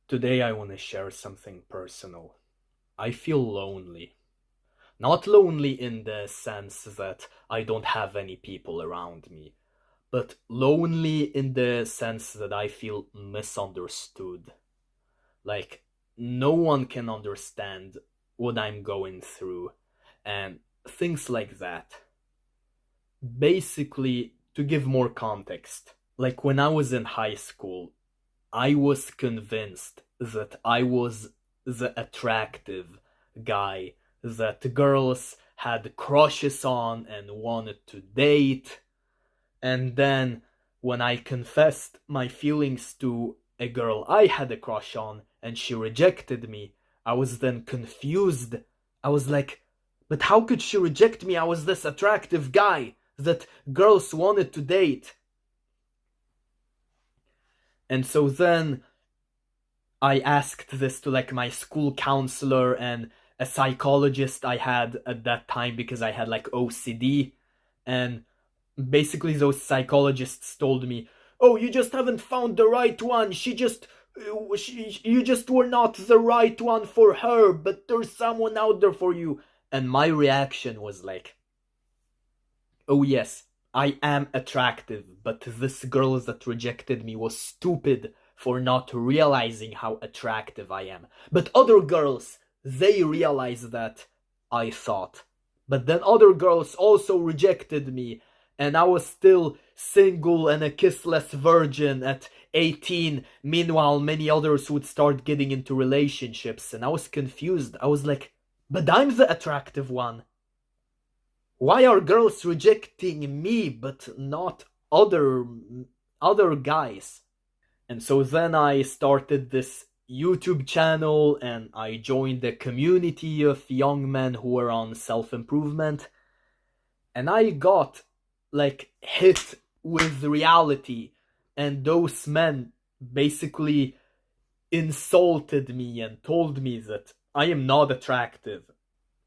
Today I want to share something personal. I feel lonely. Not lonely in the sense that I don't have any people around me, but lonely in the sense that I feel misunderstood. Like, no one can understand what I'm going through, and things like that. Basically, to give more context, like when I was in high school, I was convinced that I was the attractive guy that girls had crushes on and wanted to date. And then when I confessed my feelings to a girl I had a crush on and she rejected me, I was then confused. I was like, but how could she reject me? I was this attractive guy that girls wanted to date. And so then I asked this to like my school counselor and a psychologist I had at that time because I had like OCD. And basically, those psychologists told me, "Oh, you just haven't found the right one. You just were not the right one for her, but there's someone out there for you." And my reaction was like, "Oh, yes, I am attractive, but this girl that rejected me was stupid for not realizing how attractive I am. But other girls, they realized that, I thought. But then other girls also rejected me, and I was still single and a kissless virgin at 18. Meanwhile, many others would start getting into relationships, and I was confused. I was like, but I'm the attractive one. Why are girls rejecting me but not other guys?" And so then I started this YouTube channel and I joined a community of young men who were on self-improvement, and I got like hit with reality, and those men basically insulted me and told me that I am not attractive,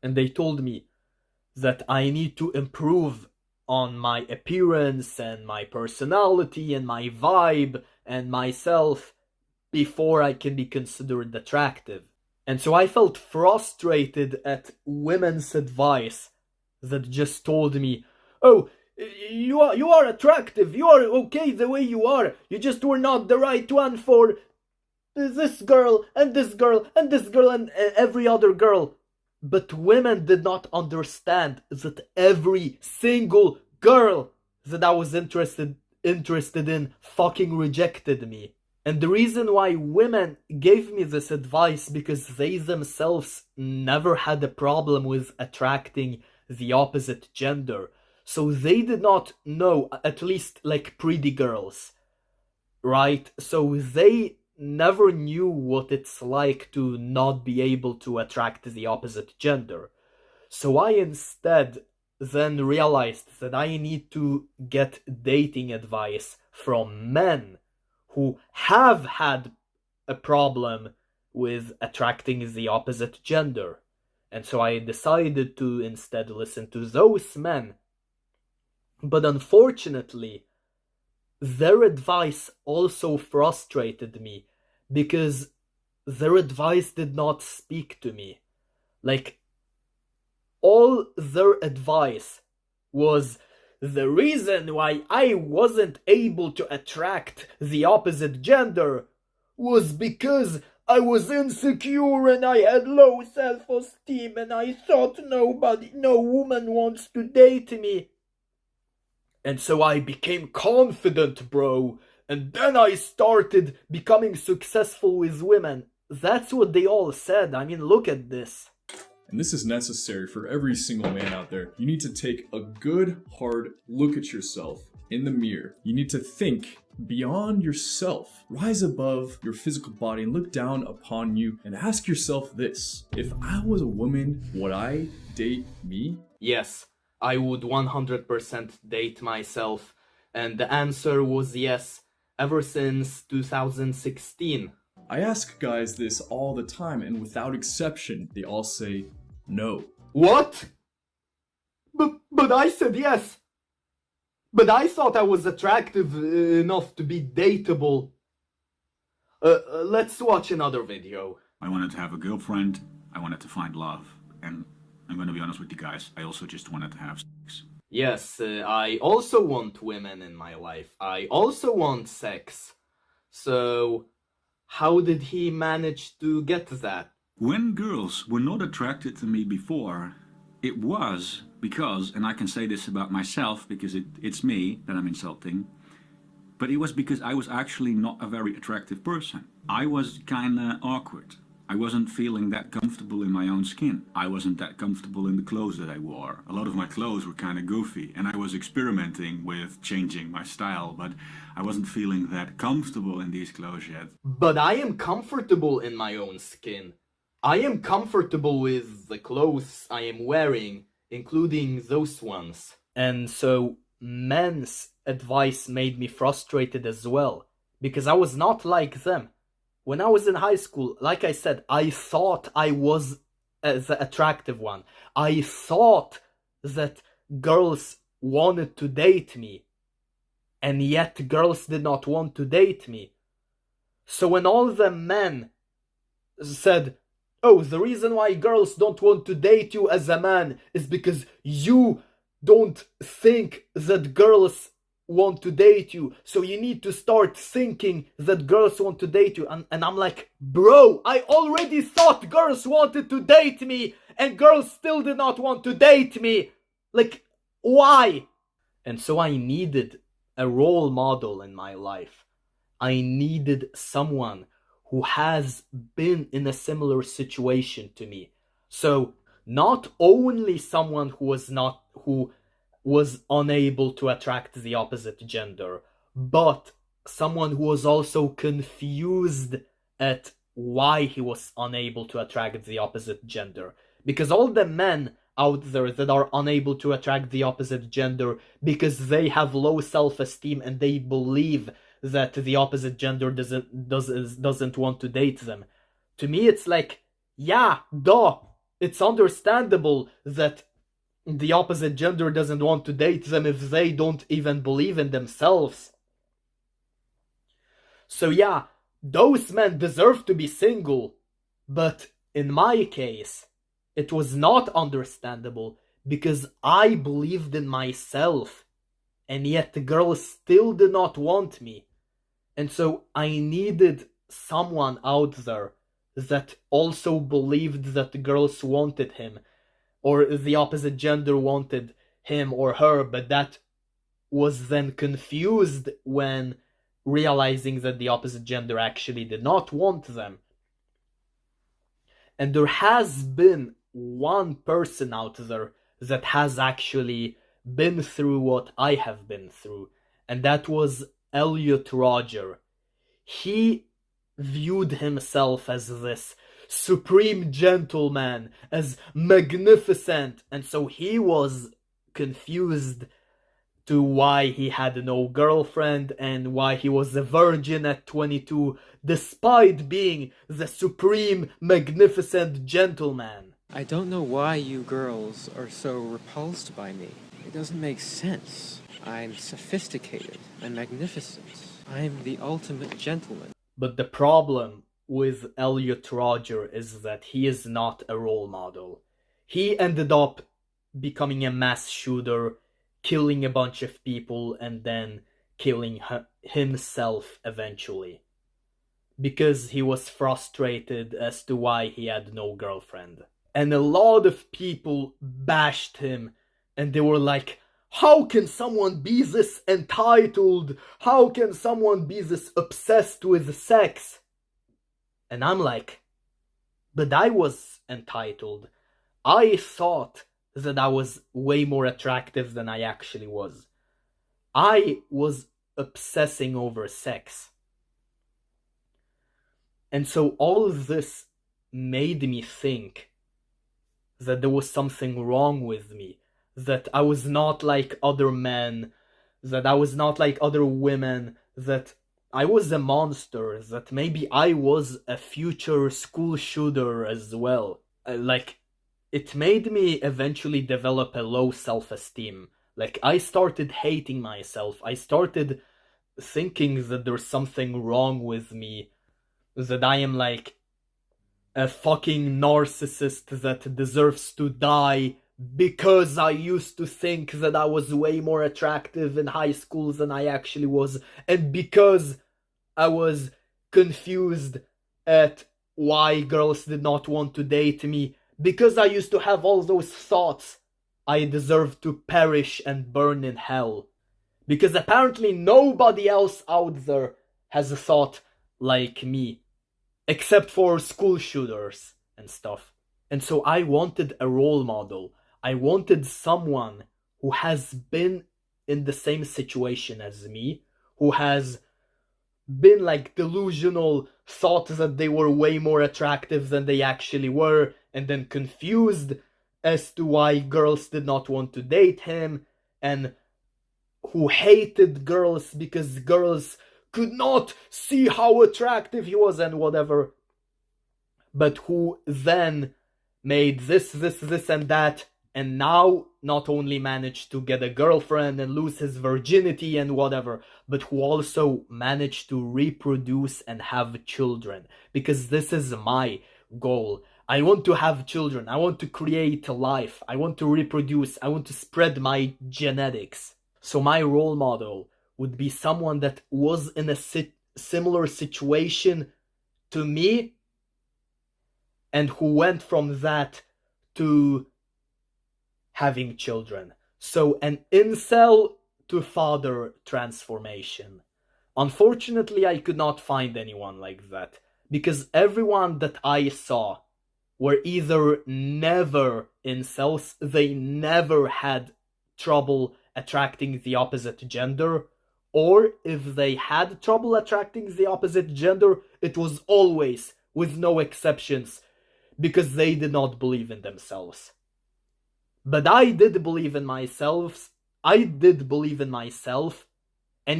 and they told me that I need to improve on my appearance and my personality and my vibe and myself before I can be considered attractive. And so I felt frustrated at women's advice that just told me, "Oh, you are attractive. You are okay the way you are. You just were not the right one for this girl and this girl and this girl and every other girl." But women did not understand that every single girl that I was interested in fucking rejected me. And the reason why women gave me this advice because they themselves never had a problem with attracting the opposite gender. So they did not know, at least like pretty girls, right? So they never knew what it's like to not be able to attract the opposite gender. So I instead then realized that I need to get dating advice from men who have had a problem with attracting the opposite gender. And so I decided to instead listen to those men. But unfortunately, their advice also frustrated me because their advice did not speak to me. Like, all their advice was the reason why I wasn't able to attract the opposite gender was because I was insecure and I had low self-esteem and I thought no woman wants to date me. And so I became confident, bro. And then I started becoming successful with women. That's what they all said. I mean, look at this. And this is necessary for every single man out there. You need to take a good, hard look at yourself in the mirror. You need to think beyond yourself. Rise above your physical body and look down upon you and ask yourself this. If I was a woman, would I date me? Yes, I would 100% date myself. And the answer was yes, ever since 2016. I ask guys this all the time, and without exception, they all say no. What? But I said yes. But I thought I was attractive enough to be dateable. Let's watch another video. I wanted to have a girlfriend, I wanted to find love, and I'm gonna be honest with you guys, I also just wanted to have sex. Yes, I also want women in my life. I also want sex. So, how did he manage to get that? When girls were not attracted to me before, it was because, and I can say this about myself because it's me that I'm insulting, but it was because I was actually not a very attractive person. I was kinda awkward. I wasn't feeling that comfortable in my own skin. I wasn't that comfortable in the clothes that I wore. A lot of my clothes were kind of goofy, and I was experimenting with changing my style, but I wasn't feeling that comfortable in these clothes yet. But I am comfortable in my own skin. I am comfortable with the clothes I am wearing, including those ones. And so men's advice made me frustrated as well, because I was not like them. When I was in high school, like I said, I thought I was the attractive one. I thought that girls wanted to date me, and yet girls did not want to date me. So when all the men said, oh, the reason why girls don't want to date you as a man is because you don't think that girls want to date you, so you need to start thinking that girls want to date you. And I'm like, bro, I already thought girls wanted to date me, and girls still did not want to date me. Like, why? And so I needed a role model in my life. I needed someone who has been in a similar situation to me. So not only someone who was unable to attract the opposite gender, but someone who was also confused at why he was unable to attract the opposite gender. Because all the men out there that are unable to attract the opposite gender because they have low self-esteem and they believe that the opposite gender doesn't want to date them. To me, it's like, yeah, duh, it's understandable that the opposite gender doesn't want to date them if they don't even believe in themselves. So yeah, those men deserve to be single, but in my case, it was not understandable because I believed in myself, and yet the girls still did not want me. And so I needed someone out there that also believed that the girls wanted him, or the opposite gender wanted him or her, but that was then confused when realizing that the opposite gender actually did not want them. And there has been one person out there that has actually been through what I have been through, and that was Elliot Rodger. He viewed himself as this supreme gentleman, as magnificent, and so he was confused to why he had no girlfriend and why he was a virgin at 22 despite being the supreme magnificent gentleman. I don't know why you girls are so repulsed by me. It doesn't make sense. I'm sophisticated. I'm magnificent. I'm the ultimate gentleman. But the problem with Elliot Rodger is that he is not a role model. He ended up becoming a mass shooter, killing a bunch of people, and then killing himself eventually. Because he was frustrated as to why he had no girlfriend. And a lot of people bashed him, and they were like, how can someone be this entitled? How can someone be this obsessed with sex? And I'm like, but I was entitled. I thought that I was way more attractive than I actually was. I was obsessing over sex. And so all of this made me think that there was something wrong with me, that I was not like other men, that I was not like other women, that I was a monster, that maybe I was a future school shooter as well. It made me eventually develop a low self-esteem. Like, I started hating myself. I started thinking that there's something wrong with me. that I am like a fucking narcissist that deserves to die because I used to think that I was way more attractive in high school than I actually was, and because I was confused at why girls did not want to date me, because I used to have all those thoughts, I deserve to perish and burn in hell. Because apparently nobody else out there has a thought like me, except for school shooters and stuff. And so I wanted a role model. I wanted someone who has been in the same situation as me, who has been like delusional, thought that they were way more attractive than they actually were, and then confused as to why girls did not want to date him, and who hated girls because girls could not see how attractive he was and whatever, but who then made this, and that, and now not only managed to get a girlfriend and lose his virginity and whatever, but who also managed to reproduce and have children. Because this is my goal. I want to have children. I want to create a life. I want to reproduce. I want to spread my genetics. So my role model would be someone that was in a similar situation to me, and who went from that to having children. So an incel to father transformation. Unfortunately, I could not find anyone like that, because everyone that I saw were either never incels, they never had trouble attracting the opposite gender, or if they had trouble attracting the opposite gender, it was always, with no exceptions, because they did not believe in themselves. But I did believe in myself, and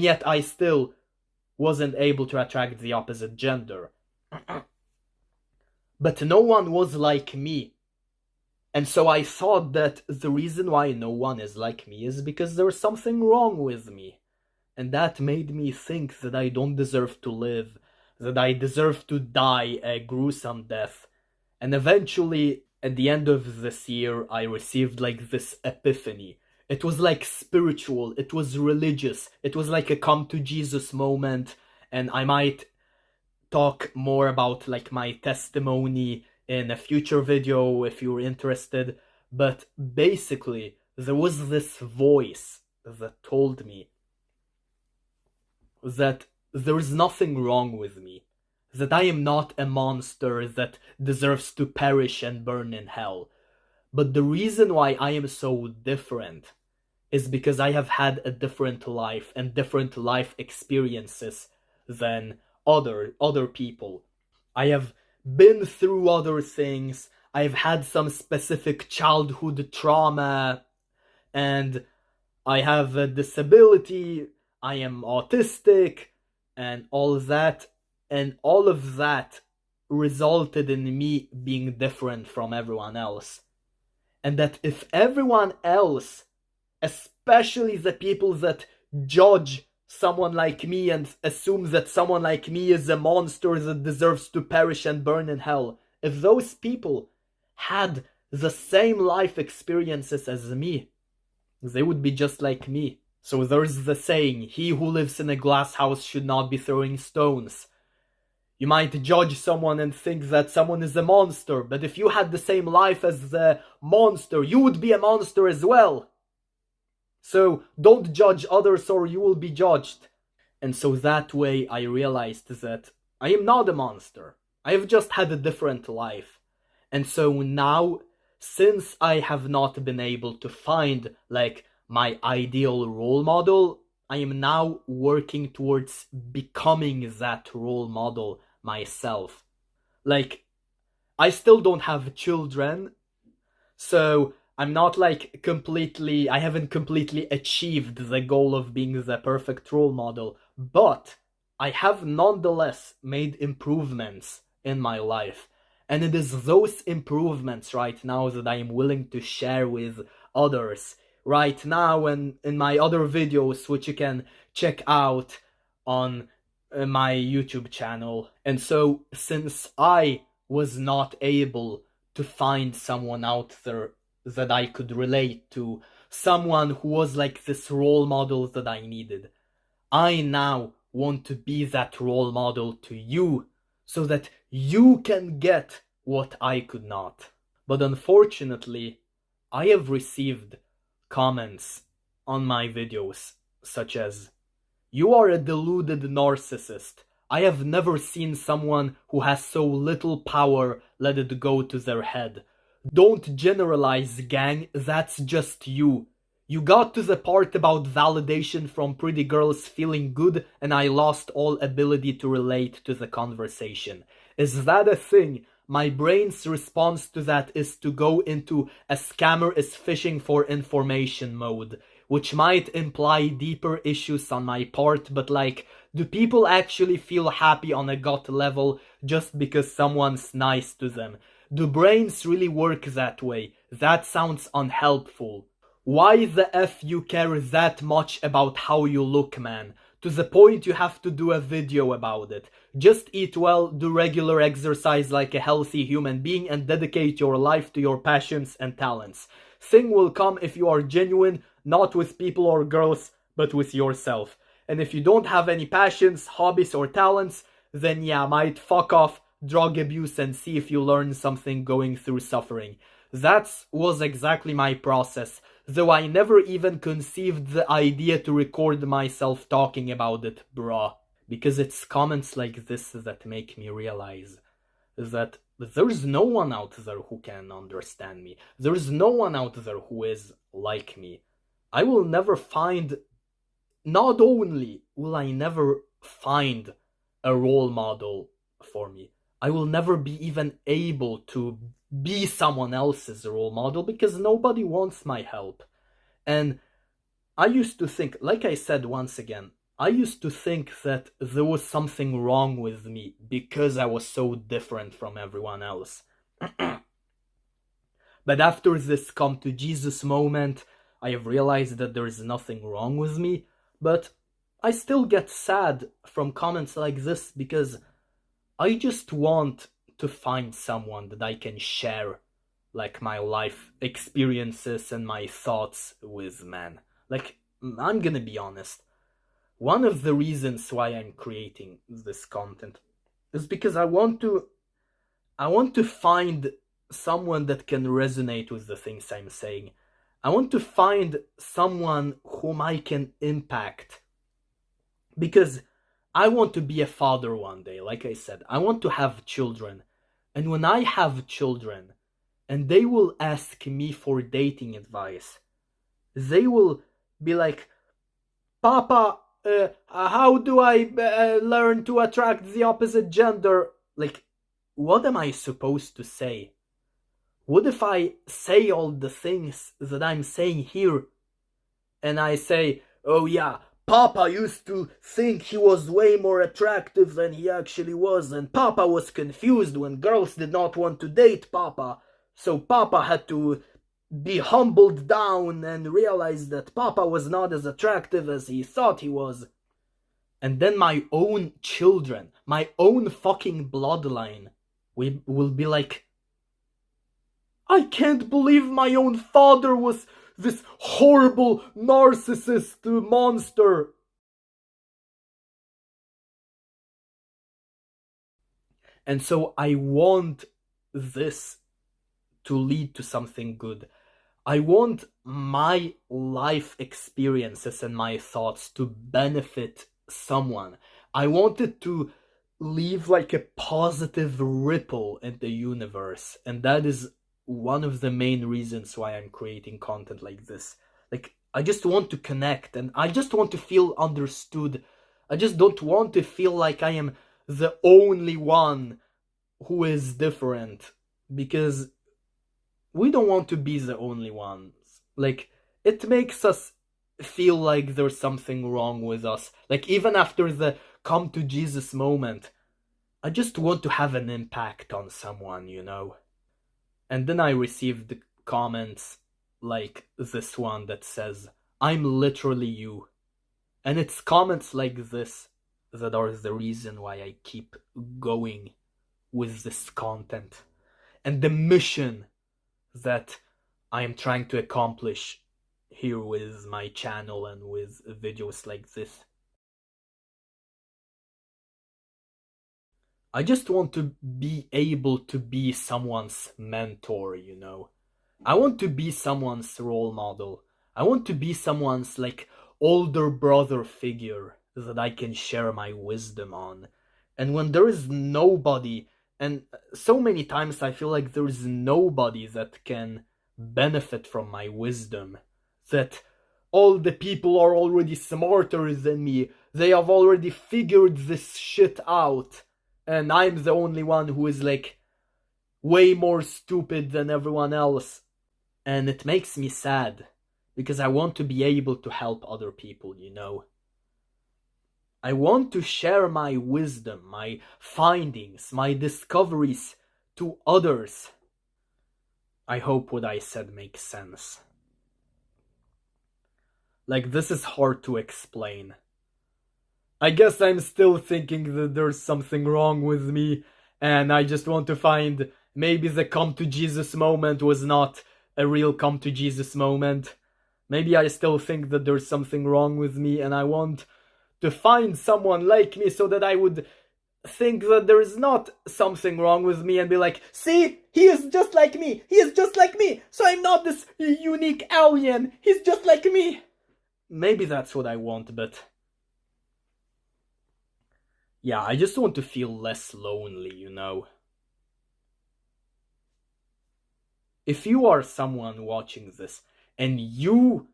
yet I still wasn't able to attract the opposite gender. But no one was like me. And so I thought that the reason why no one is like me is because there's something wrong with me. And that made me think that I don't deserve to live, that I deserve to die a gruesome death. And eventually, at the end of this year, I received like this epiphany. It was like spiritual, it was religious, it was like a come to Jesus moment, and I might talk more about like my testimony in a future video if you're interested. But basically, there was this voice that told me that there is nothing wrong with me, that I am not a monster that deserves to perish and burn in hell. But the reason why I am so different is because I have had a different life and different life experiences than other people. I have been through other things. I've had some specific childhood trauma, and I have a disability. I am autistic, and all that. And all of that resulted in me being different from everyone else. And that if everyone else, especially the people that judge someone like me and assume that someone like me is a monster that deserves to perish and burn in hell, if those people had the same life experiences as me, they would be just like me. So there's the saying, he who lives in a glass house should not be throwing stones. You might judge someone and think that someone is a monster, but if you had the same life as the monster, you would be a monster as well. So don't judge others or you will be judged. And so that way I realized that I am not a monster. I have just had a different life. And so now, since I have not been able to find like my ideal role model, I am now working towards becoming that role model myself. Like, I still don't have children, so I'm not like I haven't completely achieved the goal of being the perfect role model, but I have nonetheless made improvements in my life. And it is those improvements right now that I am willing to share with others right now, and in my other videos, which you can check out on my YouTube channel. And so, since I was not able to find someone out there that I could relate to, someone who was like this role model that I needed, I now want to be that role model to you so that you can get what I could not. But unfortunately, I have received comments on my videos such as, "You are a deluded narcissist. I have never seen someone who has so little power let it go to their head. Don't generalize, gang, that's just you. You got to the part about validation from pretty girls feeling good and I lost all ability to relate to the conversation. Is that a thing? My brain's response to that is to go into a scammer is fishing for information mode, which might imply deeper issues on my part, but like, do people actually feel happy on a gut level just because someone's nice to them? Do brains really work that way? That sounds unhelpful. Why the F you care that much about how you look, man? To the point you have to do a video about it. Just eat well, do regular exercise like a healthy human being, and dedicate your life to your passions and talents. Thing will come if you are genuine, not with people or girls, but with yourself. And if you don't have any passions, hobbies, or talents, then yeah, might fuck off, drug abuse, and see if you learn something going through suffering. That was exactly my process, though I never even conceived the idea to record myself talking about it, bruh. Because it's comments like this that make me realize that there's no one out there who can understand me. There's no one out there who is like me. I will never find, not only will I never find a role model for me, I will never be even able to be someone else's role model because nobody wants my help. And I used to think, like I said once again, I used to think that there was something wrong with me because I was so different from everyone else. But after this come to Jesus moment, I have realized that there is nothing wrong with me, but I still get sad from comments like this because I just want to find someone that I can share like my life experiences and my thoughts with, man. Like, I'm gonna be honest. One of the reasons why I'm creating this content is because I want to find someone that can resonate with the things I'm saying. I want to find someone whom I can impact. Because I want to be a father one day, like I said. I want to have children. And when I have children, and they will ask me for dating advice, they will be like, "Papa, how do I learn to attract the opposite gender?" Like, what am I supposed to say? What if I say all the things that I'm saying here, and I say, "Oh yeah, Papa used to think he was way more attractive than he actually was, and Papa was confused when girls did not want to date Papa, so Papa had to be humbled down and realize that Papa was not as attractive as he thought he was." And then my own children, my own fucking bloodline, will be like, "I can't believe my own father was this horrible narcissist monster." And so I want this to lead to something good. I want my life experiences and my thoughts to benefit someone. I want it to leave like a positive ripple in the universe. And that is one of the main reasons why I'm creating content like this. Like, I just want to connect and I just want to feel understood. I just don't want to feel like I am the only one who is different, because we don't want to be the only ones. Like, it makes us feel like there's something wrong with us. Like, even after the come to Jesus moment, I just want to have an impact on someone, you know? And then I received comments like this one that says, "I'm literally you." And it's comments like this that are the reason why I keep going with this content and the mission that I am trying to accomplish here with my channel and with videos like this. I just want to be able to be someone's mentor, you know. I want to be someone's role model. I want to be someone's like older brother figure that I can share my wisdom on. And when there is nobody, and so many times I feel like there is nobody that can benefit from my wisdom, that all the people are already smarter than me, they have already figured this shit out, and I'm the only one who is like way more stupid than everyone else. And it makes me sad, because I want to be able to help other people, you know. I want to share my wisdom, my findings, my discoveries to others. I hope what I said makes sense. Like, this is hard to explain. I guess I'm still thinking that there's something wrong with me, and I just want to find maybe the come to Jesus moment was not a real come to Jesus moment. Maybe I still think that there's something wrong with me, and I want to find someone like me so that I would think that there is not something wrong with me and be like, see, he is just like me, he is just like me, so I'm not this unique alien, he's just like me. Maybe that's what I want, but yeah, I just want to feel less lonely, you know. If you are someone watching this and you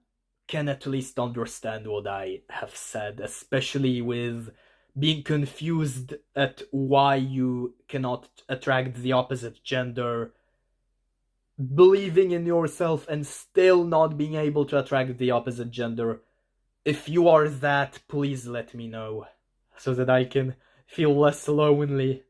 can at least understand what I have said, especially with being confused at why you cannot attract the opposite gender, believing in yourself and still not being able to attract the opposite gender, if you are that, please let me know, so that I can feel less lonely.